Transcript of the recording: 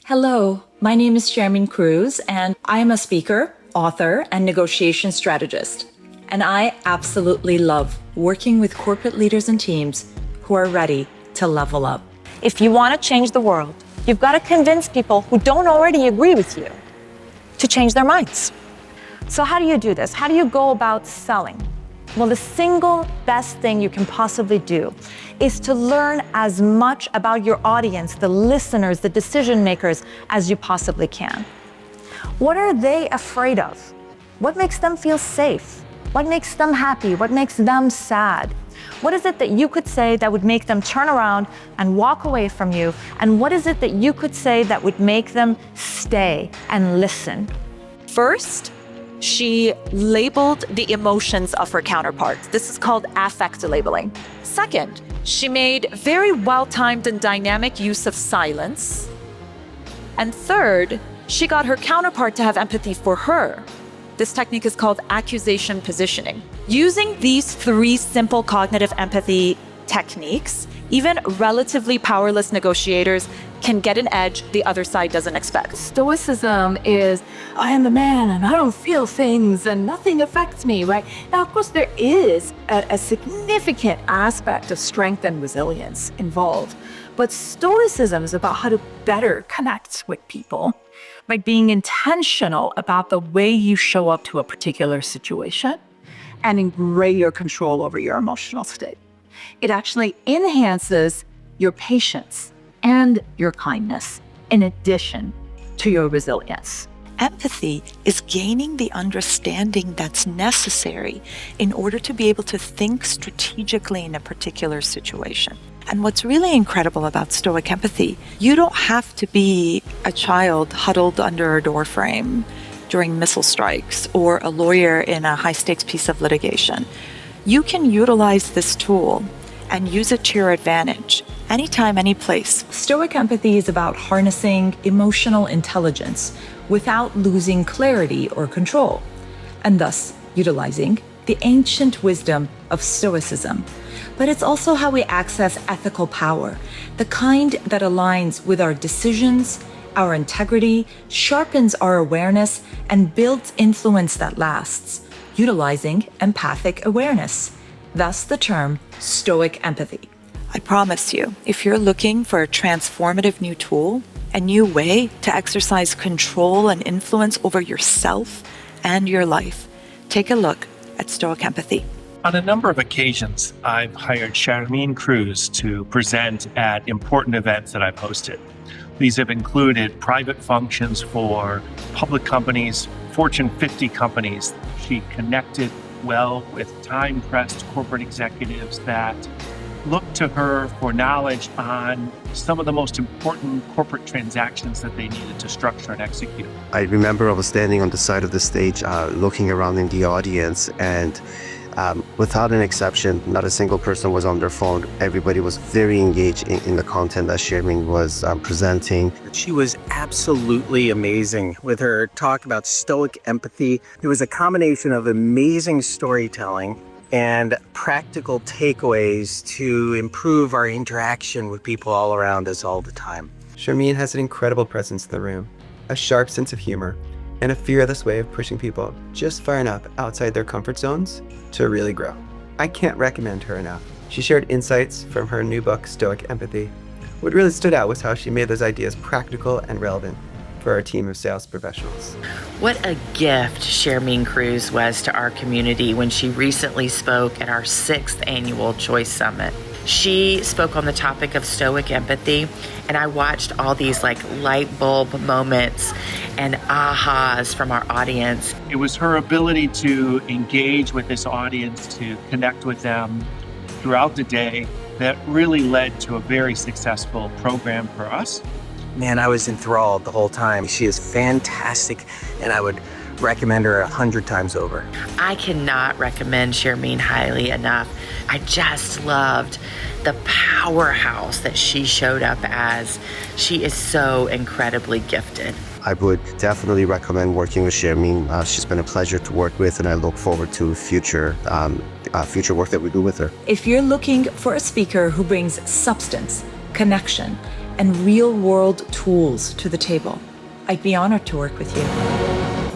Hello, my name is Shermin Kruse, and I am a speaker, author, and negotiation strategist. And I absolutely love working with corporate leaders and teams who are ready to level up. If you want to change the world, you've got to convince people who don't already agree with you to change their minds. So how do you do this? How do you go about selling? Well, the single best thing you can possibly do is to learn as much about your audience, the listeners, the decision makers, as you possibly can. What are they afraid of? What makes them feel safe? What makes them happy? What makes them sad? What is it that you could say that would make them turn around and walk away from you? And what is it that you could say that would make them stay and listen? First, she labeled the emotions of her counterparts. This is called affect labeling. Second, she made very well-timed and dynamic use of silence. And third, she got her counterpart to have empathy for her. This technique is called accusation positioning. Using these three simple cognitive empathy techniques, even relatively powerless negotiators can get an edge the other side doesn't expect. Stoicism is, I am the man and I don't feel things and nothing affects me, right? Now, of course, there is a significant aspect of strength and resilience involved, but Stoicism is about how to better connect with people by being intentional about the way you show up to a particular situation and in greater control over your emotional state. It actually enhances your patience and your kindness in addition to your resilience. Empathy is gaining the understanding that's necessary in order to be able to think strategically in a particular situation. And what's really incredible about Stoic Empathy, you don't have to be a child huddled under a doorframe during missile strikes or a lawyer in a high-stakes piece of litigation. You can utilize this tool and use it to your advantage anytime, any place. Stoic empathy is about harnessing emotional intelligence without losing clarity or control, and thus utilizing the ancient wisdom of Stoicism. But it's also how we access ethical power, the kind that aligns with our decisions, our integrity, sharpens our awareness, and builds influence that lasts, utilizing empathic awareness. Thus the term Stoic Empathy. I promise you, if you're looking for a transformative new tool, a new way to exercise control and influence over yourself and your life, take a look at Stoic Empathy. On a number of occasions, I've hired Shermin Kruse to present at important events that I've hosted. These have included private functions for public companies, Fortune 50 companies. She connected well with time-pressed corporate executives that looked to her for knowledge on some of the most important corporate transactions that they needed to structure and execute. I remember I was standing on the side of the stage, looking around in the audience, and without an exception, not a single person was on their phone. Everybody was very engaged in the content that Shermin was presenting. She was absolutely amazing with her talk about Stoic Empathy. It was a combination of amazing storytelling and practical takeaways to improve our interaction with people all around us all the time. Shermin has an incredible presence in the room, a sharp sense of humor, and a fearless way of pushing people just far enough outside their comfort zones to really grow. I can't recommend her enough. She shared insights from her new book, Stoic Empathy. What really stood out was how she made those ideas practical and relevant for our team of sales professionals. What a gift Shermin Kruse was to our community when she recently spoke at our 6th annual Choice Summit. She spoke on the topic of Stoic Empathy, and I watched all these light bulb moments and ahas from our audience. It was her ability to engage with this audience, to connect with them throughout the day that really led to a very successful program for us. Man, I was enthralled the whole time. She is fantastic, and I would recommend her 100 times over. I cannot recommend Shermin highly enough. I just loved the powerhouse that she showed up as. She is so incredibly gifted. I would definitely recommend working with Shermin. She's been a pleasure to work with, and I look forward to future work that we do with her. If you're looking for a speaker who brings substance, connection, and real-world tools to the table. I'd be honored to work with you.